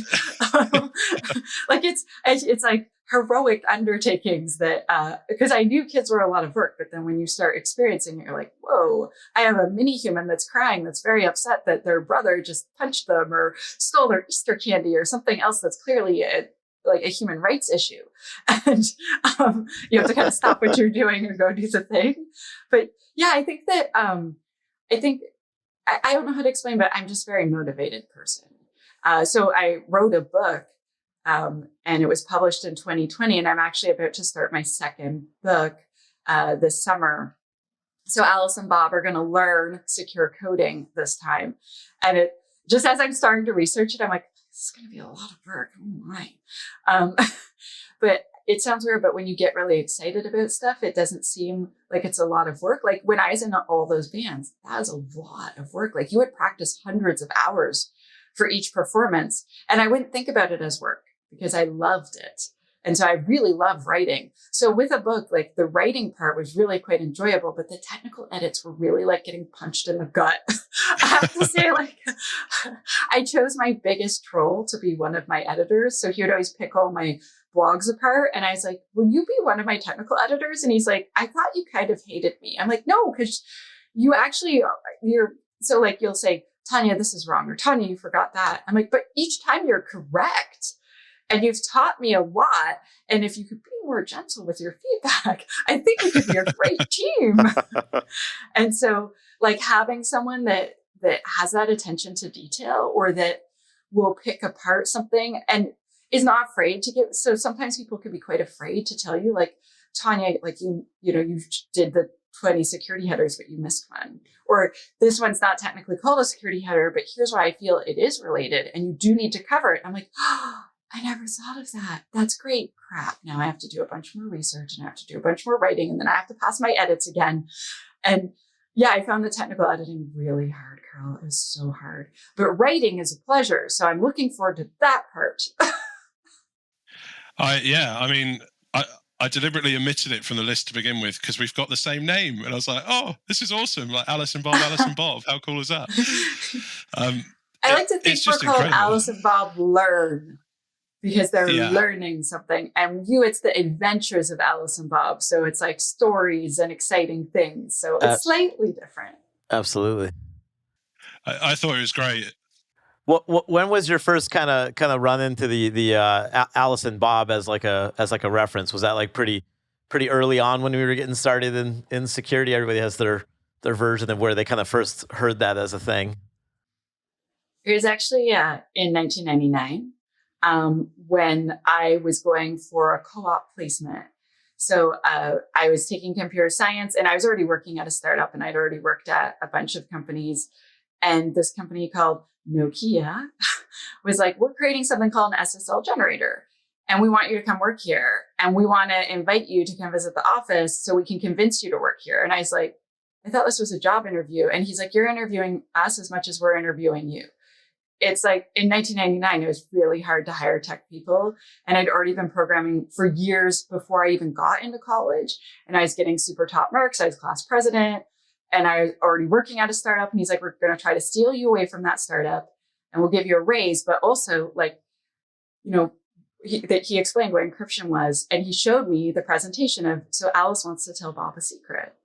Like it's like heroic undertakings that, because I knew kids were a lot of work, but then when you start experiencing it, you're like, whoa, I have a mini human that's crying, that's very upset that their brother just punched them or stole their Easter candy or something else that's clearly like a human rights issue. And you have to kind of stop what you're doing and go do the thing. But yeah, I think that, I don't know how to explain, but I'm just a very motivated person. So I wrote a book, and it was published in 2020, and I'm actually about to start my second book this summer. So Alice and Bob are going to learn secure coding this time. And it just as I'm starting to research it, I'm like, this is going to be a lot of work. Oh my. But it sounds weird, but when you get really excited about stuff, it doesn't seem like it's a lot of work. Like when I was in all those bands, that was a lot of work. Like you would practice hundreds of hours for each performance. And I wouldn't think about it as work because I loved it. And so I really love writing. So with a book, like the writing part was really quite enjoyable, but the technical edits were really like getting punched in the gut. I have to say, like, I chose my biggest troll to be one of my editors. So he would always pick all my blogs apart. And I was like, will you be one of my technical editors? And he's like, I thought you kind of hated me. I'm like, no, because you actually, so like, you'll say, Tanya, this is wrong. Or Tanya, you forgot that. I'm like, but each time you're correct. And you've taught me a lot. And if you could be more gentle with your feedback, I think we could be a great team. And so like having someone that has that attention to detail or that will pick apart something and is not afraid to give. So sometimes people could be quite afraid to tell you, like, Tanya, like you did the 20 security headers, but you missed one. Or this one's not technically called a security header, but here's why I feel it is related and you do need to cover it. I'm like, oh, I never thought of that. That's great. Crap. Now I have to do a bunch more research and I have to do a bunch more writing and then I have to pass my edits again. And yeah, I found the technical editing really hard, Karl. It was so hard. But writing is a pleasure. So I'm looking forward to that part. I deliberately omitted it from the list to begin with because we've got the same name. And I was like, oh, this is awesome. Like Alice and Bob. How cool is that? I like to think we're called Alice and Bob Learn. Because they're learning something. And it's the adventures of Alice and Bob. So it's like stories and exciting things. So it's slightly different. Absolutely. I thought it was great. When was your first kind of run into the Alice and Bob as like a reference? Was that like pretty early on when we were getting started in security? Everybody has their version of where they kind of first heard that as a thing. It was actually in 1999. When I was going for a co-op placement. So I was taking computer science and I was already working at a startup and I'd already worked at a bunch of companies. And this company called Nokia was like, we're creating something called an SSL generator. And we want you to come work here. And we want to invite you to come visit the office so we can convince you to work here. And I was like, I thought this was a job interview. And he's like, you're interviewing us as much as we're interviewing you. It's like in 1999, it was really hard to hire tech people. And I'd already been programming for years before I even got into college. And I was getting super top marks. I was class president and I was already working at a startup. And he's like, we're going to try to steal you away from that startup and we'll give you a raise. But also like, he explained what encryption was. And he showed me the presentation of, so Alice wants to tell Bob a secret.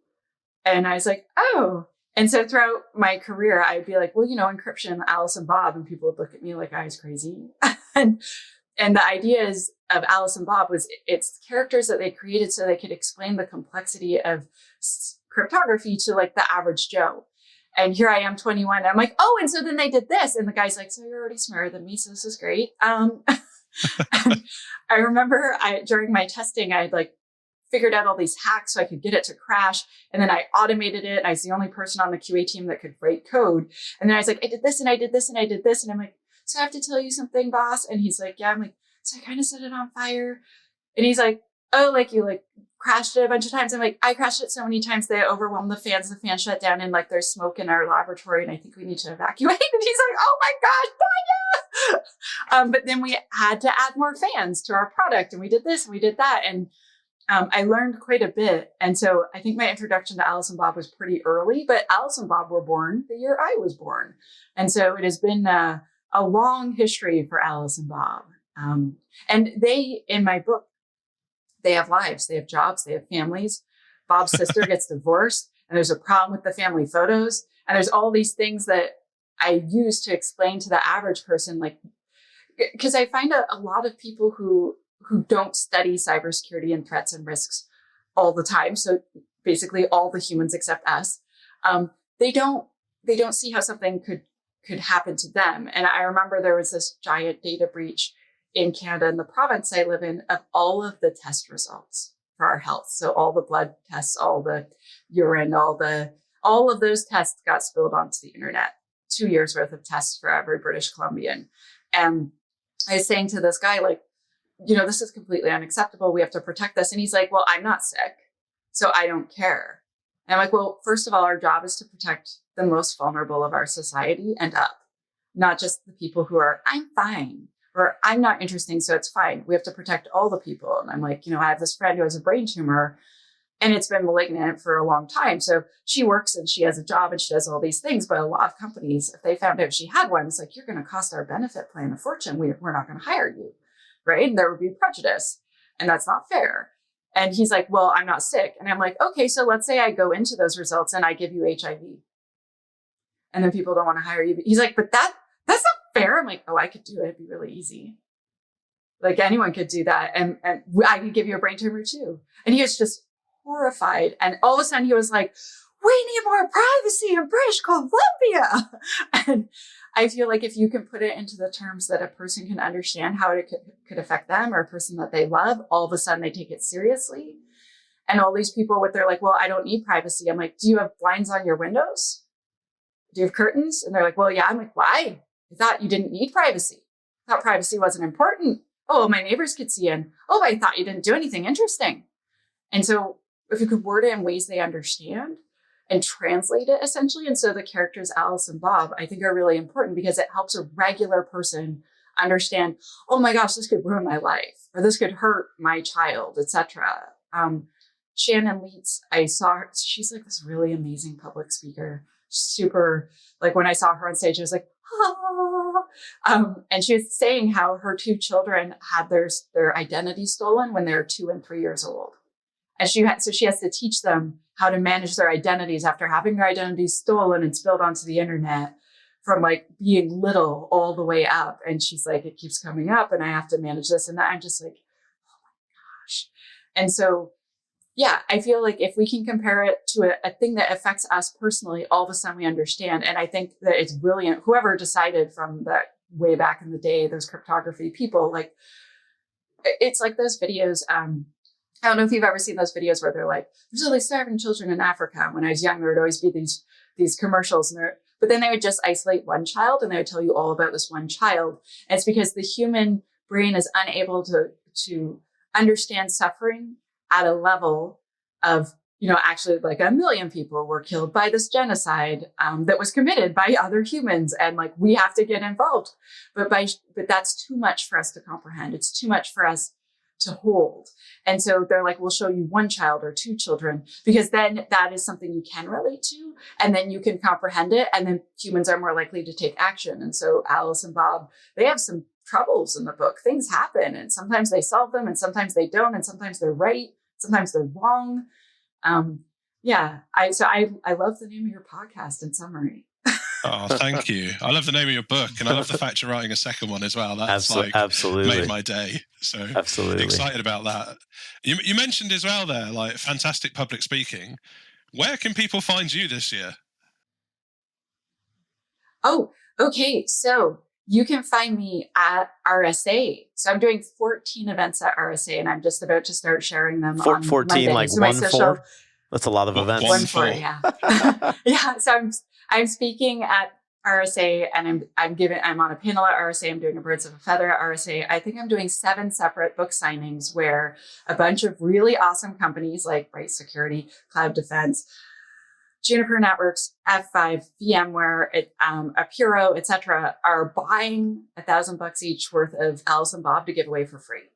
And I was like, oh. And so throughout my career, I'd be like, well, encryption, Alice and Bob, and people would look at me like I was crazy. and the ideas of Alice and Bob was it's characters that they created so they could explain the complexity of cryptography to like the average Joe. And here I am, 21. And I'm like, oh, and so then they did this. And the guy's like, so you're already smarter than me. So this is great. And I remember during my testing, I'd like figured out all these hacks so I could get it to crash. And then I automated it. I was the only person on the QA team that could write code. And then I was like, I did this and I did this and I did this. And I'm like, so I have to tell you something, boss. And he's like, yeah. I'm like, so I kind of set it on fire. And he's like, oh, like you like crashed it a bunch of times. I'm like, I crashed it so many times they overwhelmed the fans. The fan shut down and like there's smoke in our laboratory. And I think we need to evacuate. And he's like, oh my gosh, Tanya. But then we had to add more fans to our product. And we did this and we did that. And I learned quite a bit. And so I think my introduction to Alice and Bob was pretty early, but Alice and Bob were born the year I was born. And so it has been a long history for Alice and Bob. And they, in my book, they have lives, they have jobs, they have families. Bob's sister gets divorced, and there's a problem with the family photos. And there's all these things that I use to explain to the average person, like, because I find a lot of people who don't study cybersecurity and threats and risks all the time. So basically all the humans except us, they don't see how something could happen to them. And I remember there was this giant data breach in Canada, in the province I live in, of all of the test results for our health. So all the blood tests, all the urine, all of those tests got spilled onto the internet. 2 years worth of tests for every British Columbian. And I was saying to this guy, like, this is completely unacceptable. We have to protect this. And he's like, well, I'm not sick, so I don't care. And I'm like, well, first of all, our job is to protect the most vulnerable of our society and up, not just the people who are, I'm fine, or I'm not interesting, so it's fine. We have to protect all the people. And I'm like, I have this friend who has a brain tumor, and it's been malignant for a long time. So she works and she has a job and she does all these things. But a lot of companies, if they found out she had one, it's like, you're going to cost our benefit plan a fortune. We're not going to hire you. Right. And there would be prejudice. And that's not fair. And he's like, well, I'm not sick. And I'm like, okay, so let's say I go into those results and I give you HIV. And then people don't want to hire you. He's like, but that's not fair. I'm like, oh, I could do it. It'd be really easy. Like anyone could do that. And I could give you a brain tumor too. And he was just horrified. And all of a sudden he was like, we need more privacy in British Columbia. And I feel like if you can put it into the terms that a person can understand how it could affect them, or a person that they love, all of a sudden they take it seriously. And all these people with their like, well, I don't need privacy. I'm like, do you have blinds on your windows? Do you have curtains? And they're like, well, yeah. I'm like, why? I thought you didn't need privacy. I thought privacy wasn't important. Oh, my neighbors could see in. Oh, I thought you didn't do anything interesting. And so if you could word it in ways they understand and translate it essentially. And so the characters Alice and Bob, I think, are really important because it helps a regular person understand, oh my gosh, this could ruin my life, or this could hurt my child, etc. Shannon Leitz, I saw her, she's like this really amazing public speaker, super, like when I saw her on stage, I was like, ah. And she was saying how her 2 children had their identity stolen when they were 2 and 3 years old. And she has to teach them how to manage their identities after having their identities stolen and spilled onto the internet from like being little all the way up. And she's like, it keeps coming up and I have to manage this. And I'm just like, oh my gosh. And so, yeah, I feel like if we can compare it to a thing that affects us personally, all of a sudden we understand. And I think that it's brilliant. Whoever decided from that way back in the day, those cryptography people, like, it's like those videos, I don't know if you've ever seen those videos where they're like, there's only starving children in Africa. When I was young, there would always be these commercials, but then they would just isolate one child and they would tell you all about this one child. And it's because the human brain is unable to understand suffering at a level of, actually like 1 million people were killed by this genocide that was committed by other humans. And like, we have to get involved, but that's too much for us to comprehend. It's too much for us to hold. And so they're like, we'll show you 1 child or 2 children, because then that is something you can relate to, and then you can comprehend it, and then humans are more likely to take action. And so Alice and Bob, they have some troubles in the book. Things happen, and sometimes they solve them, and sometimes they don't, and sometimes they're right, sometimes they're wrong. I love the name of your podcast in summary. Oh, thank you. I love the name of your book, and I love the fact you're writing a second one as well. That's absolutely made my day. So absolutely excited about that. You mentioned as well there, like, fantastic public speaking. Where can people find you this year? Oh, okay. So you can find me at RSA. So I'm doing 14 events at RSA, and I'm just about to start sharing them on 14, Monday. like so 1-4? That's a lot of events. 1-4, yeah. Yeah. So I'm speaking at RSA, and I'm on a panel at RSA. I'm doing a Birds of a Feather at RSA. I think I'm doing 7 separate book signings where a bunch of really awesome companies like Bright Security, Cloud Defense, Juniper Networks, F5, VMware, Apuro, etc., are buying $1,000 each worth of Alice and Bob to give away for free.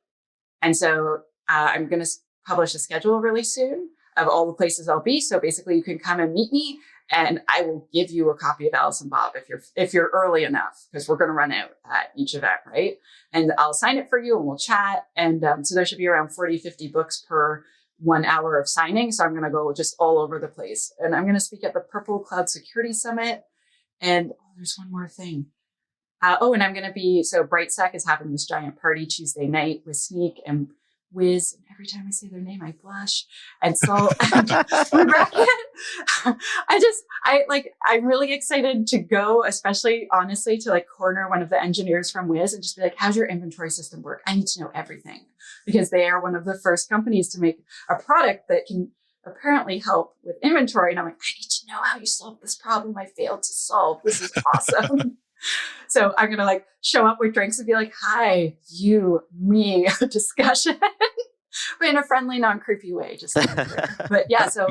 And so I'm going to publish a schedule really soon of all the places I'll be. So basically you can come and meet me and I will give you a copy of Alice and Bob if you're early enough, because we're going to run out at each event, right? And I'll sign it for you and we'll chat. And so there should be around 40, 50 books per 1 hour of signing. So I'm going to go just all over the place. And I'm going to speak at the Purple Cloud Security Summit. And there's one more thing. And I'm going to be, so BrightSec is having this giant party Tuesday night with Sneak and Wiz. And every time I say their name, I blush. And so I'm really excited to go, especially honestly, to like corner one of the engineers from Wiz and just be like, how's your inventory system work? I need to know everything, because they are one of the first companies to make a product that can apparently help with inventory. And I'm like, I need to know how you solve this problem I failed to solve. This is awesome. So I'm going to like show up with drinks and be like, hi, you, me, discussion, but in a friendly, non-creepy way. Just but yeah, so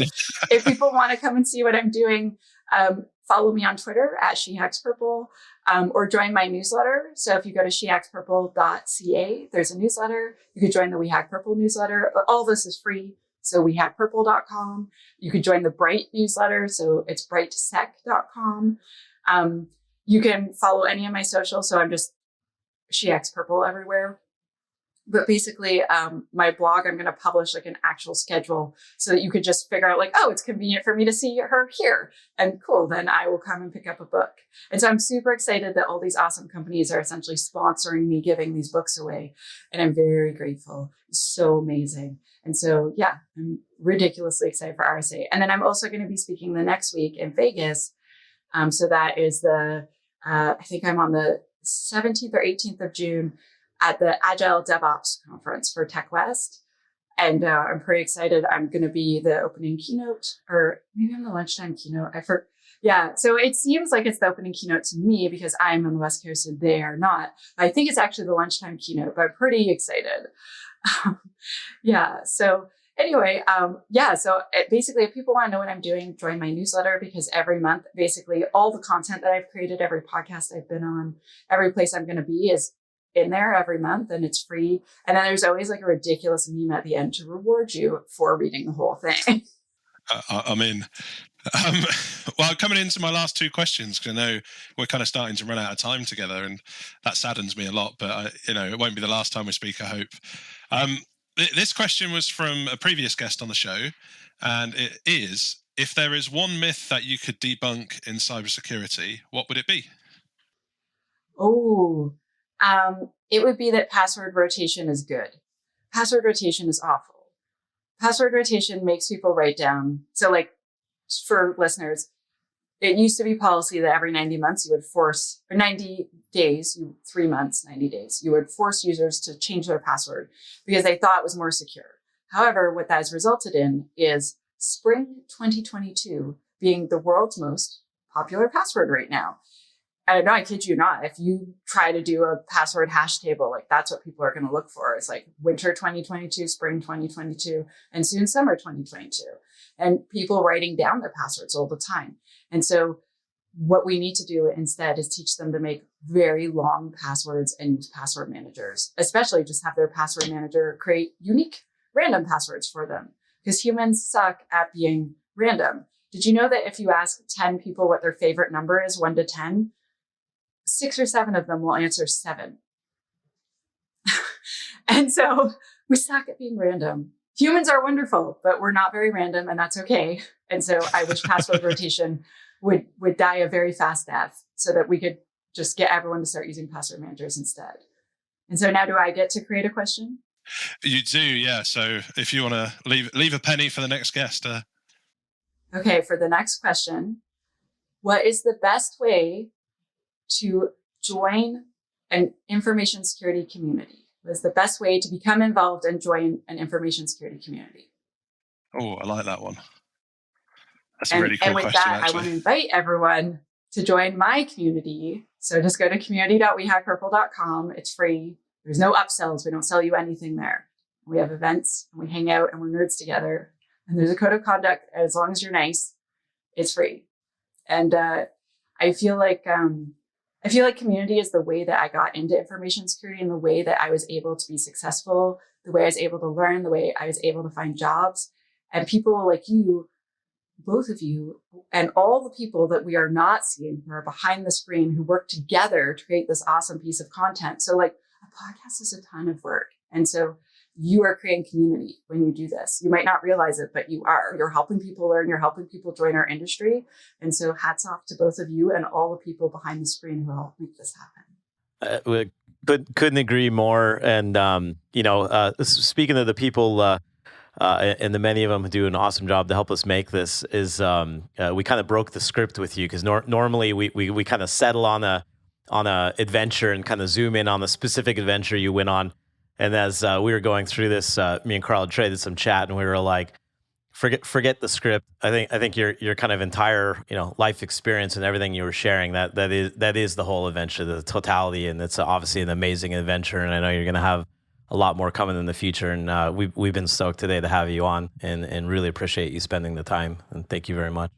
if people want to come and see what I'm doing, follow me on Twitter at SheHacksPurple, or join my newsletter. So if you go to shehackspurple.ca, there's a newsletter. You could join the We Hack Purple newsletter. All this is free. So wehackpurple.com. You could join the Bright newsletter. So it's brightsec.com. You can follow any of my socials. So I'm just SheHacksPurple everywhere. But basically, my blog, I'm going to publish like an actual schedule so that you could just figure out like, oh, it's convenient for me to see her here. And cool, then I will come and pick up a book. And so I'm super excited that all these awesome companies are essentially sponsoring me giving these books away. And I'm very grateful. It's so amazing. And so, yeah, I'm ridiculously excited for RSA. And then I'm also going to be speaking the next week in Vegas. So that is I think I'm on the 17th or 18th of June at the Agile DevOps conference for Tech West. And I'm pretty excited. I'm going to be the opening keynote, or maybe I'm the lunchtime keynote. Yeah. So it seems like it's the opening keynote to me because I'm on the West Coast and they are not. I think it's actually the lunchtime keynote, but I'm pretty excited. Yeah. So anyway, so basically if people want to know what I'm doing, join my newsletter, because every month, basically all the content that I've created, every podcast I've been on, every place I'm going to be is in there every month, and it's free. And then there's always like a ridiculous meme at the end to reward you for reading the whole thing. Well, coming into my last two questions, because I know we're kind of starting to run out of time together, and that saddens me a lot, but it won't be the last time we speak, I hope. This question was from a previous guest on the show, and it is, if there is one myth that you could debunk in cybersecurity, what would it be? It would be that password rotation is good. Password rotation is awful. Password rotation makes people write down. So like for listeners, it used to be policy that every 90 months you would force, or 90 days, 3 months, 90 days, you would force users to change their password because they thought it was more secure. However, what that has resulted in is Spring 2022 being the world's most popular password right now. No, I kid you not. If you try to do a password hash table, like that's what people are going to look for. It's like winter 2022, spring 2022, and soon summer 2022. And people writing down their passwords all the time. And so what we need to do instead is teach them to make very long passwords and use password managers, especially just have their password manager create unique random passwords for them, because humans suck at being random. Did you know that if you ask 10 people what their favorite number is, 1 to 10, 6 or 7 of them will answer 7. And so we suck at being random. Humans are wonderful, but we're not very random, and that's okay. And so I wish password rotation would die a very fast death so that we could just get everyone to start using password managers instead. And so now do I get to create a question? You do, yeah. So if you want to leave a penny for the next guest. Okay, for the next question, what is the best way to join an information security community? What is the best way to become involved and join an information security community? Oh, I like that one. That's a really cool question, that, actually. I want to invite everyone to join my community. So just go to community.wehackpurple.com. It's free. There's no upsells. We don't sell you anything there. We have events and we hang out and we're nerds together. And there's a code of conduct. As long as you're nice, it's free. And I feel like I feel like community is the way that I got into information security and the way that I was able to be successful, the way I was able to learn, the way I was able to find jobs. And people like you, both of you, and all the people that we are not seeing who are behind the screen who work together to create this awesome piece of content. So like a podcast is a ton of work. And so you are creating community when you do this. You might not realize it, but you are. You're helping people learn. You're helping people join our industry. And so hats off to both of you and all the people behind the screen who help make this happen. We couldn't agree more. And, speaking of the people and the many of them who do an awesome job to help us make this is we kind of broke the script with you because normally we kind of settle on a adventure and kind of zoom in on the specific adventure you went on. And as we were going through this, me and Karl traded some chat, and we were like, "Forget the script. I think your kind of entire life experience and everything you were sharing that is the whole adventure, the totality, and it's obviously an amazing adventure. And I know you're going to have a lot more coming in the future. And we've been stoked today to have you on, and really appreciate you spending the time. And thank you very much.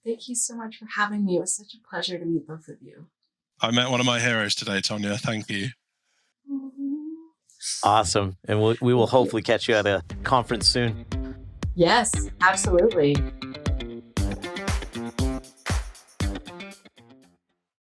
Thank you so much for having me. It was such a pleasure to meet both of you. I met one of my heroes today, Tanya. Thank you. Awesome. And we will hopefully catch you at a conference soon. Yes, absolutely.